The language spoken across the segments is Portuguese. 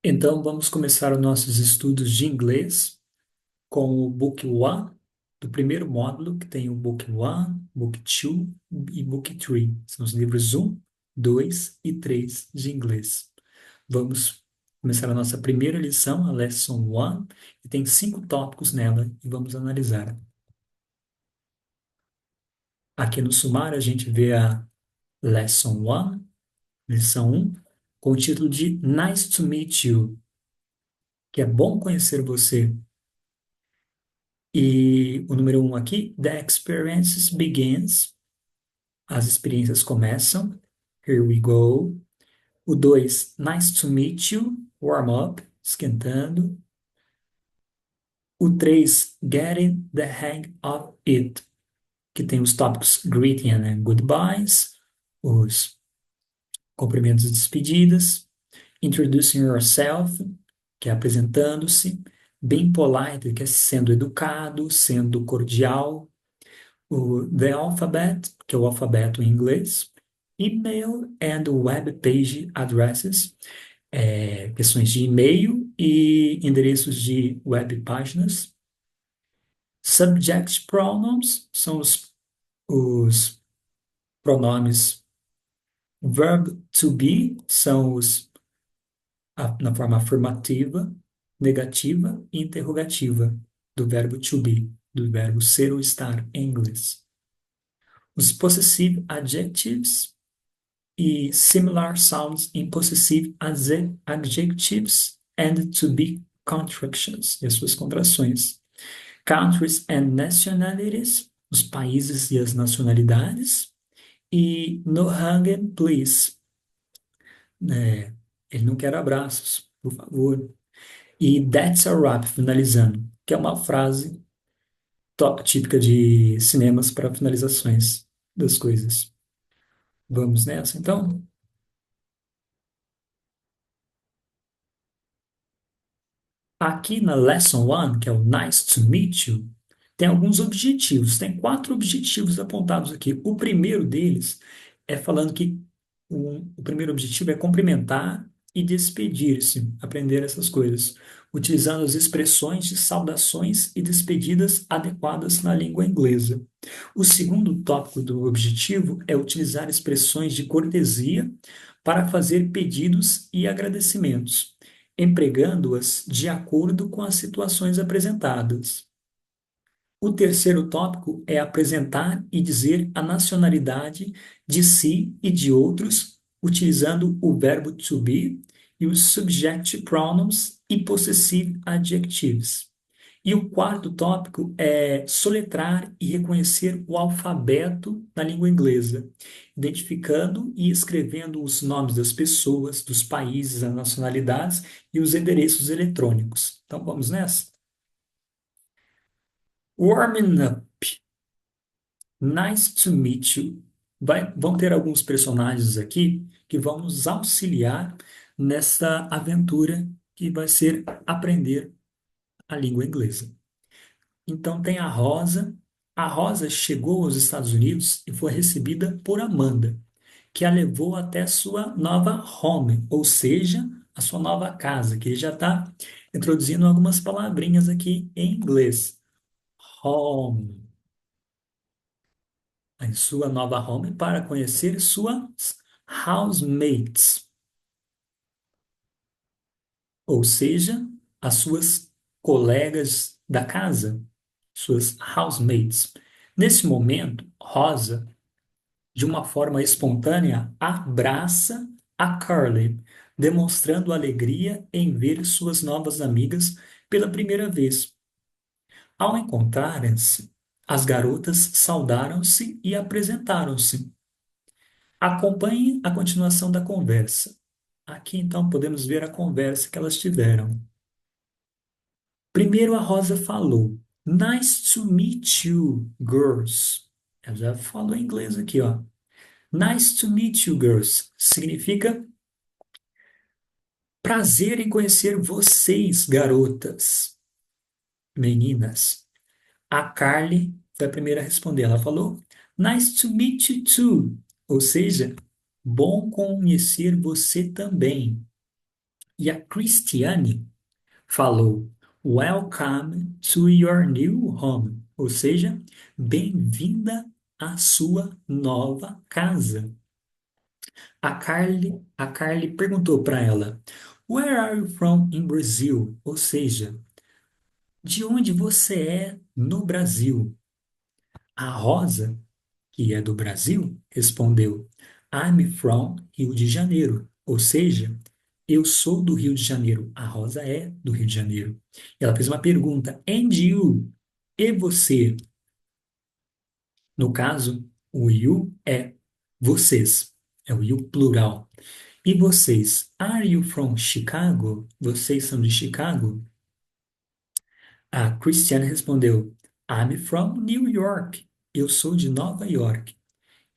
Então, vamos começar os nossos estudos de inglês com o Book One, do primeiro módulo, que tem o Book One, Book Two e Book Three. São os livros um, 2 e 3 de inglês. Vamos começar a nossa primeira lição, a Lesson One, e tem 5 tópicos nela, e vamos analisar. Aqui no sumário, a gente vê a Lesson One, lição um, com o título de Nice to Meet You, que é bom conhecer você. E o número um aqui, the experiences begins. As experiências começam. Here we go. O dois, nice to meet you. Warm up, esquentando. O três, getting the hang of it, que tem os tópicos greeting and goodbyes, os cumprimentos e despedidas. Introducing yourself, que é apresentando-se. Being polite, que é sendo educado, sendo cordial. O The Alphabet, que é o alfabeto em inglês, Email and Web Page Addresses, questões de e-mail e endereços de web páginas. Subject Pronouns são os pronomes. Verb to be são na forma afirmativa, negativa e interrogativa do verbo to be, do verbo ser ou estar em inglês. Os possessive adjectives e similar sounds in possessive adjectives and to be contractions, e as suas contrações. Countries and nationalities, os países e as nacionalidades. E no hanging, please. Ele não quer abraços, por favor. E that's a wrap, finalizando, que é uma frase típica de cinemas para finalizações das coisas. Vamos nessa, então? Aqui na Lesson 1, que é o Nice to Meet You, tem alguns objetivos. Tem 4 objetivos apontados aqui. O primeiro deles é falando que o primeiro objetivo é cumprimentar e despedir-se, aprender essas coisas, utilizando as expressões de saudações e despedidas adequadas na língua inglesa. O segundo tópico do objetivo é utilizar expressões de cortesia para fazer pedidos e agradecimentos, empregando-as de acordo com as situações apresentadas. O terceiro tópico é apresentar e dizer a nacionalidade de si e de outros, utilizando o verbo to be e os subject pronouns e possessive adjectives. E o quarto tópico é soletrar e reconhecer o alfabeto na língua inglesa, identificando e escrevendo os nomes das pessoas, dos países, as nacionalidades e os endereços eletrônicos. Então vamos nessa? Warming up. Nice to meet you. Vão ter alguns personagens aqui que vão nos auxiliar nessa aventura que vai ser aprender a língua inglesa. Então tem a Rosa. A Rosa chegou aos Estados Unidos e foi recebida por Amanda, que a levou até sua nova home, ou seja, a sua nova casa, que já está introduzindo algumas palavrinhas aqui em inglês. Home. Em sua nova home para conhecer suas housemates, ou seja, as suas colegas da casa, suas housemates. Nesse momento, Rosa, de uma forma espontânea, abraça a Carly, demonstrando alegria em ver suas novas amigas pela primeira vez. Ao encontrarem-se, as garotas saudaram-se e apresentaram-se. Acompanhe a continuação da conversa. Aqui então podemos ver a conversa que elas tiveram. Primeiro a Rosa falou: Nice to meet you, girls. Ela já falou em inglês aqui, ó. Nice to meet you, girls. Significa prazer em conhecer vocês, garotas, meninas. A Carly foi a primeira a responder. Ela falou: Nice to meet you too. Ou seja, bom conhecer você também. E a Christiane falou: Welcome to your new home. Ou seja, bem-vinda à sua nova casa. A Carly perguntou para ela: Where are you from in Brazil? Ou seja, de onde você é no Brasil? A Rosa, que é do Brasil, respondeu: I'm from Rio de Janeiro. Ou seja, eu sou do Rio de Janeiro. A Rosa é do Rio de Janeiro. Ela fez uma pergunta: And you? E você? No caso, o you é vocês. É o you plural. E vocês? Are you from Chicago? Vocês são de Chicago? A Christiane respondeu: I'm from New York. Eu sou de Nova York.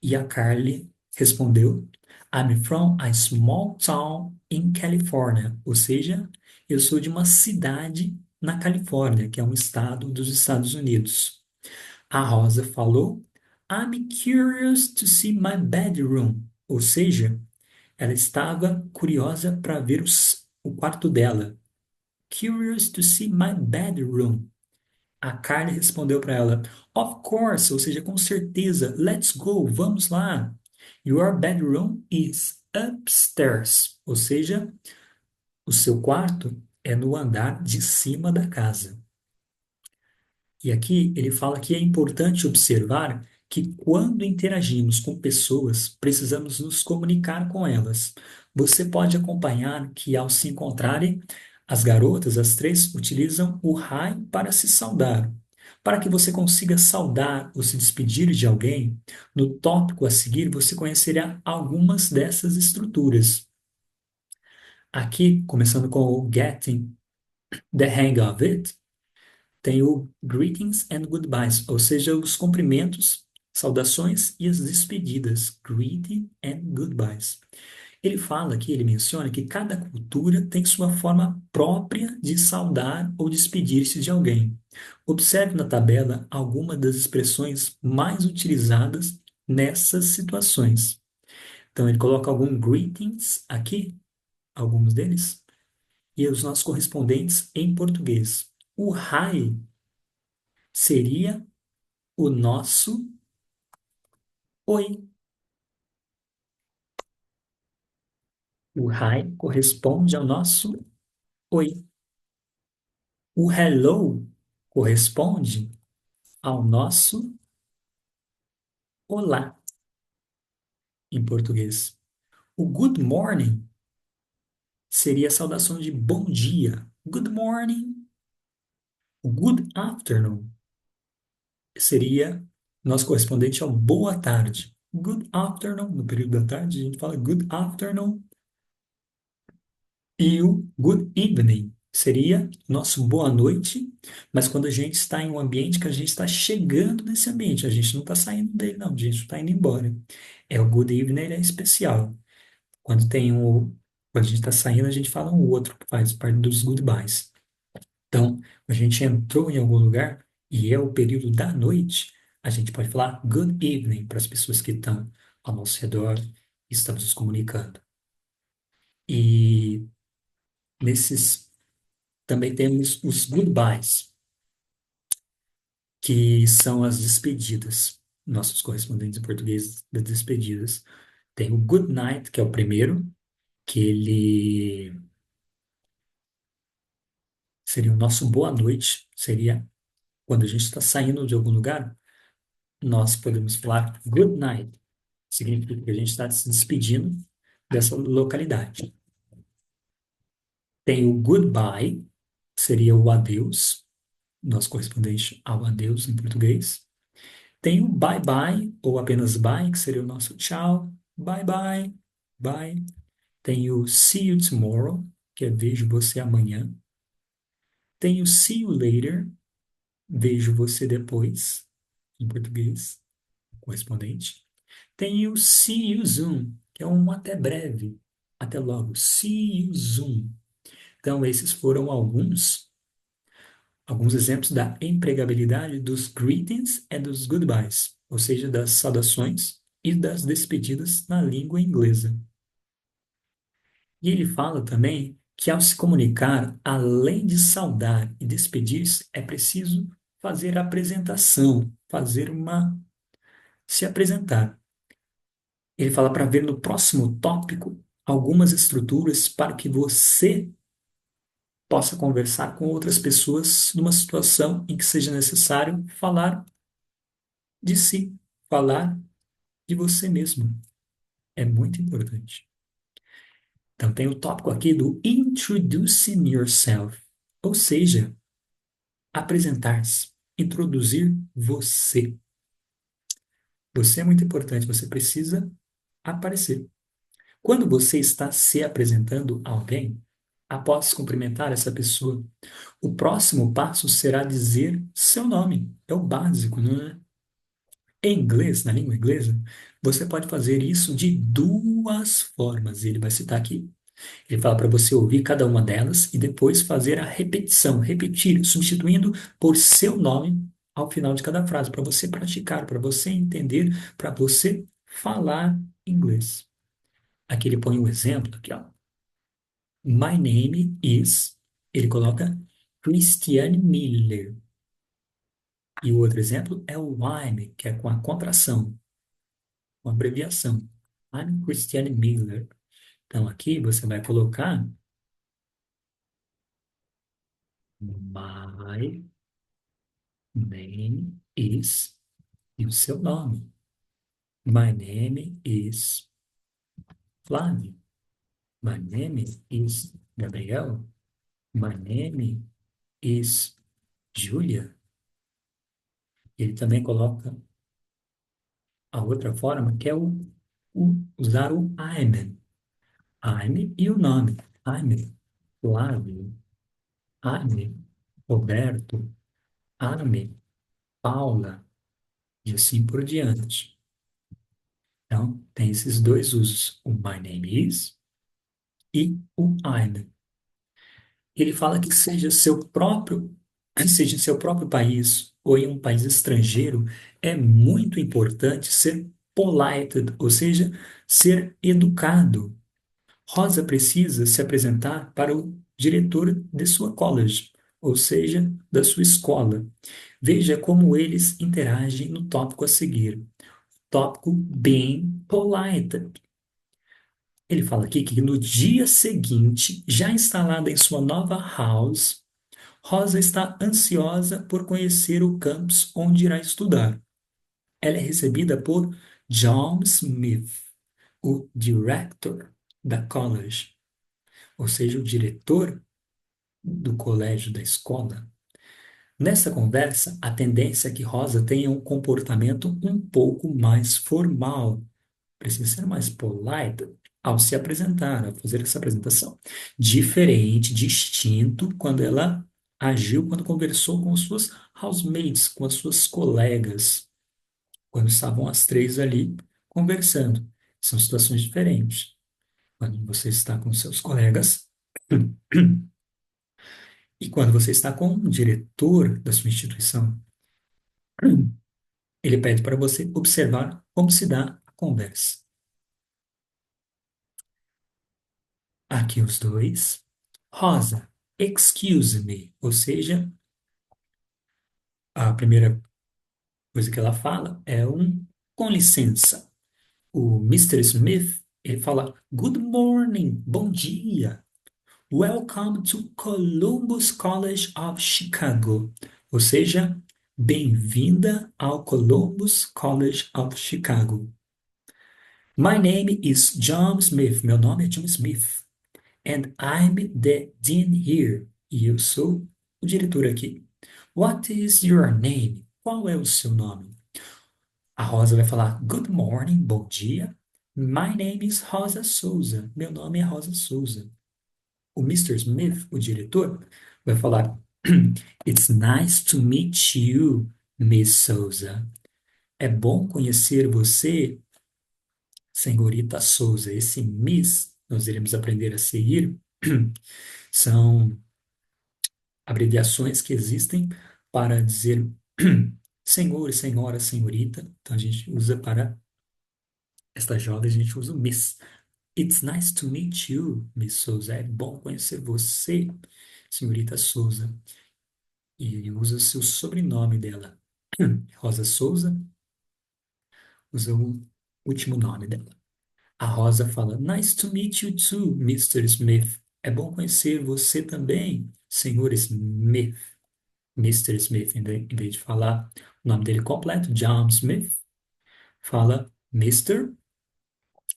E a Carly respondeu: I'm from a small town in California. Ou seja, eu sou de uma cidade na Califórnia, que é um estado dos Estados Unidos. A Rosa falou: I'm curious to see my bedroom. Ou seja, ela estava curiosa para ver o quarto dela. Curious to see my bedroom. A Carly respondeu para ela: Of course, ou seja, com certeza. Let's go, vamos lá. Your bedroom is upstairs. Ou seja, o seu quarto é no andar de cima da casa. E aqui ele fala que é importante observar que quando interagimos com pessoas, precisamos nos comunicar com elas. Você pode acompanhar que ao se encontrarem, as garotas, as três, utilizam o hi para se saudar. Para que você consiga saudar ou se despedir de alguém, no tópico a seguir você conhecerá algumas dessas estruturas. Aqui, começando com o Getting the Hang of It, tem o greetings and goodbyes, ou seja, os cumprimentos, saudações e as despedidas. Greeting and goodbyes. Ele fala aqui, ele menciona que cada cultura tem sua forma própria de saudar ou despedir-se de alguém. Observe na tabela algumas das expressões mais utilizadas nessas situações. Então, ele coloca alguns greetings aqui, alguns deles, e os nossos correspondentes em português. O hi seria o nosso oi. O hi corresponde ao nosso oi. O hello corresponde ao nosso olá em português. O good morning seria a saudação de bom dia. Good morning. O good afternoon seria nosso correspondente ao boa tarde. Good afternoon, no período da tarde, a gente fala good afternoon. E o good evening seria nosso boa noite, mas quando a gente está em um ambiente que a gente está chegando nesse ambiente, a gente não está saindo dele, não, a gente está indo embora. É o good evening, ele é especial. Quando tem quando a gente está saindo, a gente fala um outro que faz parte dos goodbyes. Então, a gente entrou em algum lugar e é o período da noite, a gente pode falar good evening para as pessoas que estão ao nosso redor e estamos nos comunicando. E nesses também temos os goodbyes, que são as despedidas. Nossos correspondentes em português das despedidas. Tem o good night, que é o primeiro, que ele seria o nosso boa noite, seria quando a gente está saindo de algum lugar, nós podemos falar good night. Significa que a gente está se despedindo dessa localidade. Tem o goodbye, seria o adeus, nosso correspondente ao adeus em português. Tem o bye bye, ou apenas bye, que seria o nosso tchau, bye bye, bye. Tem o see you tomorrow, que é vejo você amanhã. Tem o see you later, vejo você depois, em português, correspondente. Tem o see you soon, que é um até breve, até logo, see you soon. Então, esses foram alguns exemplos da empregabilidade dos greetings e dos goodbyes, ou seja, das saudações e das despedidas na língua inglesa. E ele fala também que ao se comunicar, além de saudar e despedir-se, é preciso fazer a apresentação, se apresentar. Ele fala para ver no próximo tópico algumas estruturas para que você possa conversar com outras pessoas numa situação em que seja necessário falar de si, falar de você mesmo. É muito importante. Então, tem o tópico aqui do Introducing Yourself, ou seja, apresentar-se, introduzir você. Você é muito importante, você precisa aparecer. Quando você está se apresentando a alguém, após cumprimentar essa pessoa, o próximo passo será dizer seu nome. É o básico, não é? Em inglês, na língua inglesa, você pode fazer isso de duas formas. Ele vai citar aqui. Ele fala para você ouvir cada uma delas e depois fazer a repetição, repetir, substituindo por seu nome ao final de cada frase, para você praticar, para você entender, para você falar inglês. Aqui ele põe um exemplo aqui, ó. My name is, ele coloca Christiane Miller. E o outro exemplo é o I'm, que é com a contração, com a abreviação. I'm Christiane Miller. Então aqui você vai colocar my name is e o seu nome. My name is Flávio. My name is Gabriel. My name is Julia. Ele também coloca a outra forma, que é usar o I'm. I'm e o nome. I'm Flávio. I'm Roberto. I'm Paula. E assim por diante. Então, tem esses dois usos. O my name is e o I'm. Ele fala que seja em seu próprio país ou em um país estrangeiro, é muito importante ser polite, ou seja, ser educado. Rosa precisa se apresentar para o diretor de sua college, ou seja, da sua escola. Veja como eles interagem no tópico a seguir. Tópico being polite. Ele fala aqui que no dia seguinte, já instalada em sua nova house, Rosa está ansiosa por conhecer o campus onde irá estudar. Ela é recebida por John Smith, o director da college, ou seja, o diretor do colégio, da escola. Nessa conversa, a tendência é que Rosa tenha um comportamento um pouco mais formal, precisa ser mais polite ao se apresentar, ao fazer essa apresentação. Diferente, distinto, quando ela agiu, quando conversou com suas housemates, com as suas colegas, quando estavam as três ali conversando. São situações diferentes. Quando você está com seus colegas e quando você está com o diretor da sua instituição, ele pede para você observar como se dá a conversa. Aqui os dois. Rosa, excuse me, ou seja, a primeira coisa que ela fala é um com licença. O Mr. Smith, ele fala good morning, bom dia. Welcome to Columbus College of Chicago. Ou seja, bem-vinda ao Columbus College of Chicago. My name is John Smith. Meu nome é John Smith. And I'm the dean here. E eu sou o diretor aqui. What is your name? Qual é o seu nome? A Rosa vai falar good morning, bom dia. My name is Rosa Souza. Meu nome é Rosa Souza. O Mr. Smith, o diretor, vai falar It's nice to meet you, Miss Souza. É bom conhecer você, senhorita Souza. Esse Miss, nós iremos aprender a seguir, são abreviações que existem para dizer senhor, senhora, senhorita. Então a gente usa para esta jovem, a gente usa o Miss. It's nice to meet you, Miss Souza. É bom conhecer você, senhorita Souza. E ele usa o seu sobrenome dela. Rosa Souza usa o último nome dela. A Rosa fala, Nice to meet you too, Mr. Smith. É bom conhecer você também, senhor Smith. Mr. Smith, em vez de falar o nome dele completo, John Smith, fala Mr.,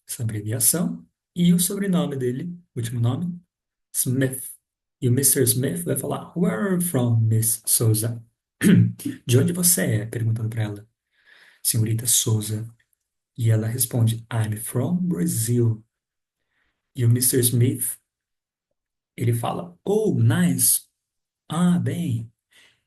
essa abreviação, e o sobrenome dele, último nome, Smith. E o Mr. Smith vai falar, Where are you from, Miss Souza? De onde você é? Perguntando para ela, senhorita Souza. E ela responde, I'm from Brazil. E o Mr. Smith, ele fala, Oh, nice. Ah, bem.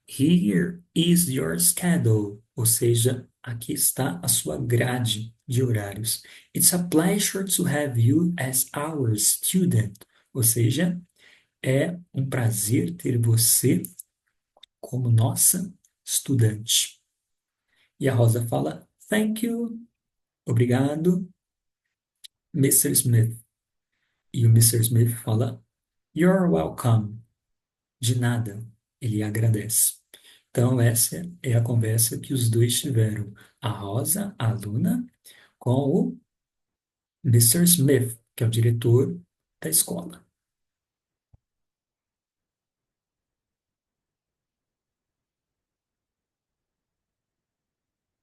Here is your schedule. Ou seja, aqui está a sua grade de horários. It's a pleasure to have you as our student. Ou seja, é um prazer ter você como nossa estudante. E a Rosa fala, Thank you. Obrigado, Mr. Smith. E o Mr. Smith fala, You're welcome. De nada. Ele agradece. Então, essa é a conversa que os dois tiveram. A Rosa, a aluna, com o Mr. Smith, que é o diretor da escola.